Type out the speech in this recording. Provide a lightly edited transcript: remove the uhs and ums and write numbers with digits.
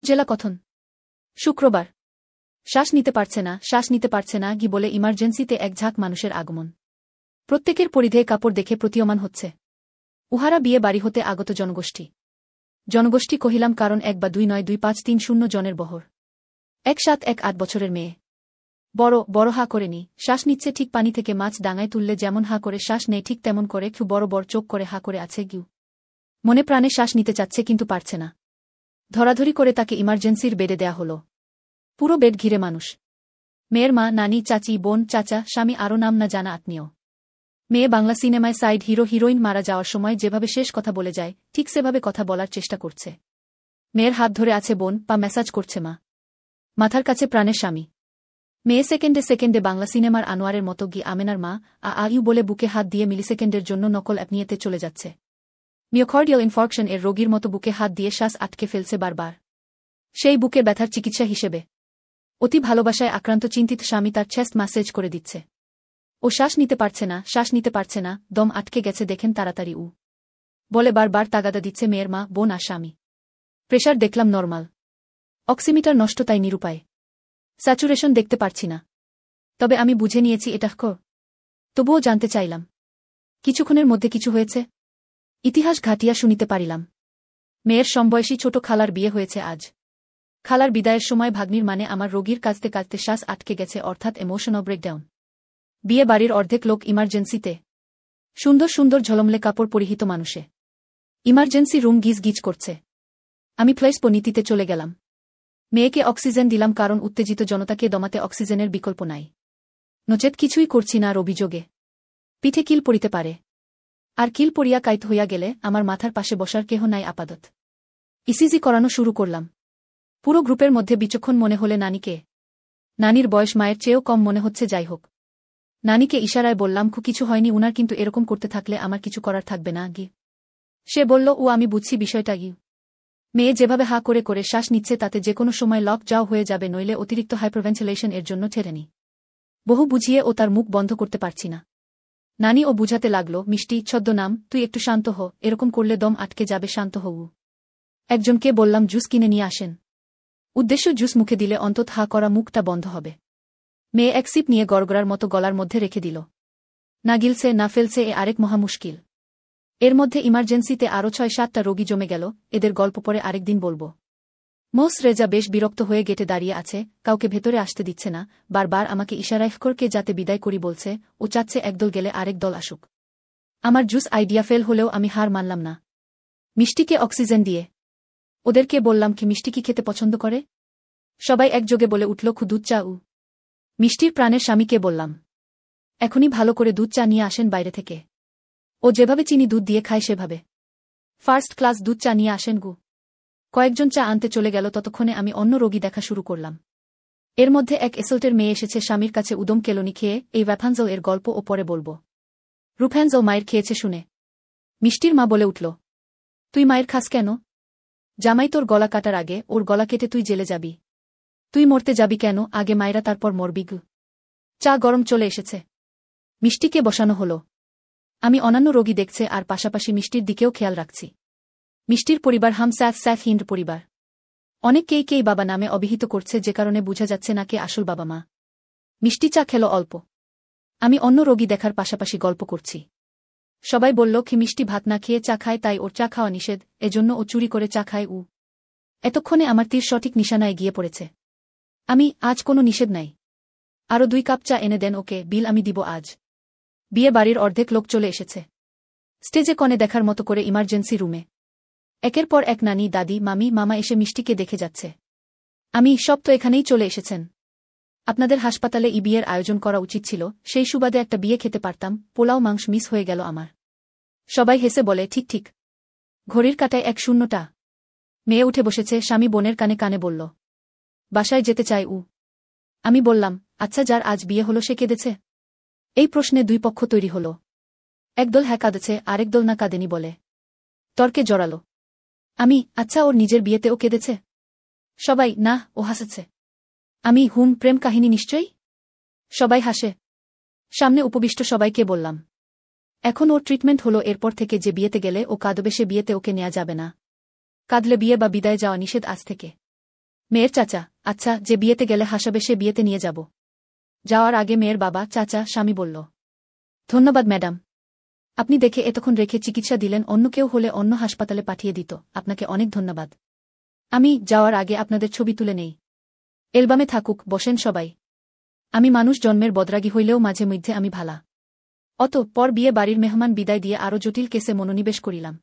জেলা কথন শুক্রবার। শ্বাস নিতে পারছে না গি বলে ইমার্জেন্সিতে এক ঝাঁক মানুষের আগমন। প্রত্যেকের পরিধেয় কাপড় দেখে প্রতীয়মান হচ্ছে উহারা বিয়ে বাড়ি হতে আগত জনগোষ্ঠী কহিলাম, কারণ 1 বা 2 নয়, 2-5-3-0 জনের বহর। 1-7-1-8 বছরের মেয়ে, বড় হা করে নি, শ্বাস নিচ্ছে ঠিক পানি থেকে মাছ ডাঙায় তুললে যেমন হা করে শ্বাস নেই ঠিক তেমন করে খুব বড় চোখ করে হা করে আছে গিউ। মনে প্রাণে শ্বাস নিতে চাচ্ছে কিন্তু পারছে না। ধরাধরি করে তাকে ইমার্জেন্সির বেডে দেয়া হলো। পুরো বেড ঘিরে মানুষ, মেয়ের মা, নানি, চাচি, বোন, চাচা, স্বামী, আরও নাম না জানা আত্মীয়। মেয়ে বাংলা সিনেমায় সাইড হিরো হিরোইন মারা যাওয়ার সময় যেভাবে শেষ কথা বলে যায় ঠিক সেভাবে কথা বলার চেষ্টা করছে। মেয়ের হাত ধরে আছে বোন, পা ম্যাসাজ করছে মা, মাথার কাছে প্রাণের স্বামী। মেয়ে সেকেন্ডে বাংলা সিনেমার আনোয়ারের মতো গি আমেনার মা আইউ বলে বুকে হাত দিয়ে মিলিসেকেন্ডের জন্য নকল অ্যাপনিয়াতে চলে যাচ্ছে। মিওকার্ডিয়াল ইনফার্কশন এর রোগীর মতো বুকে হাত দিয়ে শ্বাস আটকে ফেলছে বারবার। সেই বুকের ব্যথার চিকিৎসা হিসেবে অতি ভালোবাসায় আক্রান্ত চিন্তিত স্বামী তার চেস্ট ম্যাসেজ করে দিচ্ছে। ও শ্বাস নিতে পারছে না, দম আটকে গেছে, দেখেন তাড়াতাড়ি বলে বারবার তাগাদা দিচ্ছে মেয়ের মা, বোন আর স্বামী। প্রেশার দেখলাম নরমাল, অক্সিমিটার নষ্ট, তাই নিরুপায়। স্যাচুরেশন দেখতে পারছি না, তবে আমি বুঝে নিয়েছি এটা তবুও জানতে চাইলাম কিছুক্ষণের মধ্যে কিছু হয়েছে। ইতিহাস ঘাটিয়া শুনিতে পারিলাম মেয়ের সমবয়সী ছোট খালার বিয়ে হয়েছে আজ। খালার বিদায়ের সময় ভাগ্নির মানে আমার রোগীর কাঁদতে কাঁদতে শ্বাস আটকে গেছে, অর্থাৎ ইমোশনাল ব্রেকডাউন। বিয়ে বাড়ির অর্ধেক লোক ইমার্জেন্সিতে, সুন্দর ঝলমলে কাপড় পরিহিত মানুষে। ইমার্জেন্সি রুম গিজ করছে। আমি ফ্লাইস নীতিতে চলে গেলাম। মেয়েকে অক্সিজেন দিলাম, কারণ উত্তেজিত জনতাকে দমাতে অক্সিজেনের বিকল্প নাই। নচেত কিছুই করছি না আর অভিযোগে পিঠে কিল পড়িতে পারে, আর কিল পড়িয়া কাইত হইয়া গেলে আমার মাথার পাশে বসার কেহ নাই আপাতত। ইসিজি করানো শুরু করলাম। পুরো গ্রুপের মধ্যে বিচক্ষণ মনে হলে নানিকে। নানির বয়স মায়ের চেয়েও কম মনে হচ্ছে, যাই হোক। নানিকে ইশারায় বললাম, কিছু হয়নি উনার, কিন্তু এরকম করতে থাকলে আমার কিছু করার থাকবে না গি। সে বলল, আমি বুঝছি বিষয়টা গি। মেয়ে যেভাবে হা করে শ্বাস নিচ্ছে তাতে যে কোনো সময় লক যাও হয়ে যাবে, নইলে অতিরিক্ত হাইপারভেন্টিলেশন এর জন্য ঠেরে নি। বহু বুঝিয়ে ও তার মুখ বন্ধ করতে পারছি না। নানি ও বুঝাতে লাগলো, মিষ্টি, ছদ্মনাম, তুই একটু শান্ত হ, এরকম করলে দম আটকে যাবে, শান্ত হও। একজনকে বললাম জুস কিনে নিয়ে আসেন। উদ্দেশ্য জুস মুখে দিলে অন্তত হা করা মুখটা বন্ধ হবে। মেয়ে এক সিপ নিয়ে গড়গড়ার মতো গলার মধ্যে রেখে দিল। না গিলছে না ফেলছে, এ আরেক মহা মুশকিল। এর মধ্যে ইমার্জেন্সিতে আরও 6-7টা রোগী জমে গেল, এদের গল্প পরে আরেকদিন বলবো। মোস রেজা বেশ বিরক্ত হয়ে গেটে দাঁড়িয়ে আছে, কাউকে ভেতরে আসতে দিচ্ছে না, বারবার আমাকে ইশারায় করকে যাতে বিদায় করি বলছে। ও চাচ্ছে একদল গেলে আরেক দল আসুক। আমার জুস আইডিয়া ফেল হলেও আমি হার মানলাম না। মিষ্টিকে অক্সিজেন দিয়ে ওদেরকে বললাম, কি মিষ্টি কি খেতে পছন্দ করে? সবাই একযোগে বলে উঠল, দুধ চা। মিষ্টির প্রাণের স্বামীকে বললাম, এখনই ভালো করে দুধ চা নিয়ে আসেন বাইরে থেকে। ও যেভাবে চিনি দুধ দিয়ে খায় সেভাবে ফার্স্ট ক্লাস দুধ চা নিয়ে আসেন গু। কয়েকজন চা আনতে চলে গেল, ততক্ষণে আমি অন্য রোগী দেখা শুরু করলাম। এর মধ্যে এক এসল্টের মেয়ে এসেছে স্বামীর কাছে উদম কেলনি খেয়ে। এই ভ্যাফানজল এর গল্প ও পরে বলবো। রুফ্যানজল মায়ের খেয়েছে শুনে মিষ্টির মা বলে উঠল, তুই মায়ের খাস কেন? জামাই তোর গলা কাটার আগে ওর গলা কেটে তুই জেলে যাবি। তুই মরতে যাবি কেন? আগে মায়েরা তারপর মরবি গু। চা গরম চলে এসেছে, মিষ্টিকে বসানো হলো। আমি অন্যান্য রোগী দেখছে আর পাশাপাশি মিষ্টির দিকেও খেয়াল রাখছি। মিষ্টির পরিবার স্যাফ হিন্দ পরিবার। অনেককেই বাবা নামে অভিহিত করছে, যে কারণে বোঝা যাচ্ছে না কে আসল বাবা মা। মিষ্টি চা খেলো অল্প। আমি অন্য রোগী দেখার পাশাপাশি গল্প করছি। সবাই বলল, কি মিষ্টি ভাত না খেয়ে চা খায়, তাই ওর চা খাওয়া নিষেধ, এজন্য ও চুরি করে চা খায়। এতক্ষণে আমার তীর সঠিক নিশানায় গিয়ে পড়েছে। আমি, আজ কোনো নিষেধ নাই। আরও 2 কাপ চা এনে দেন ওকে, বিল আমি দিব আজ। বিয়ে বাড়ির অর্ধেক লোক চলে এসেছে। স্টেজে কনে দেখার মতো করে ইমার্জেন্সি রুমে একের পর এক নানি, দাদি, মামি, মামা এসে মিষ্টিকে দেখে যাচ্ছে। আমি, সব তো এখানেই চলে এসেছেন। আপনাদের হাসপাতালে বিয়ের আয়োজন করা উচিত ছিল, সেই সুবাদে একটা বিয়ে খেতে পারতাম। পোলাও মাংস মিস হয়ে গেল আমার। সবাই হেসে বলে, ঠিক। ঘড়ির কাটায় 1-0টা। মেয়ে উঠে বসেছে, স্বামী বোনের কানে বলল, বাসায় যেতে চাই। আমি বললাম, আচ্ছা, যার আজ বিয়ে হলো সে কেঁদেছে? এই প্রশ্নে 2 পক্ষ তৈরি হল। একদল হ্যাঁ কাঁদেছে, আরেক দল না কাঁদেনি বলে তর্কে জড়ালো। আমি, আচ্ছা, ওর নিজের বিয়েতে ও কেঁদেছে? সবাই, না, ও হাসেছে। আমি, প্রেম কাহিনী নিশ্চয়ই। সবাই হাসে। সামনে উপবিষ্ট সবাইকে বললাম, এখন ওর ট্রিটমেন্ট হলো, এরপর থেকে যে বিয়েতে গেলে ও কাঁদবে সে বিয়েতে ওকে নেওয়া যাবে না। কাঁদলে বিয়ে বা বিদায় যাওয়া নিষেধ আজ থেকে। মেয়ের চাচা, আচ্ছা, যে বিয়েতে গেলে হাসাবে সে বিয়েতে নিয়ে যাব। যাওয়ার আগে মেয়ের বাবা, চাচা, স্বামী বলল, ধন্যবাদ ম্যাডাম। আপনি দেখে এতক্ষণ রেখে চিকিৎসা দিলেন, অন্য কেউ হলে অন্য হাসপাতালে পাঠিয়ে দিত। আপনাকে অনেক ধন্যবাদ। আমি যাওয়ার আগে আপনাদের ছবি তুলে নেই। অ্যালবামে থাকুক, বসেন সবাই। আমি মানুষ জন্মের বদরাগী হইলেও মাঝে মধ্যে আমি ভালা। পর বিয়ে বাড়ির মেহমান বিদায় দিয়ে আরও জটিল কেসে মনোনিবেশ করিলাম।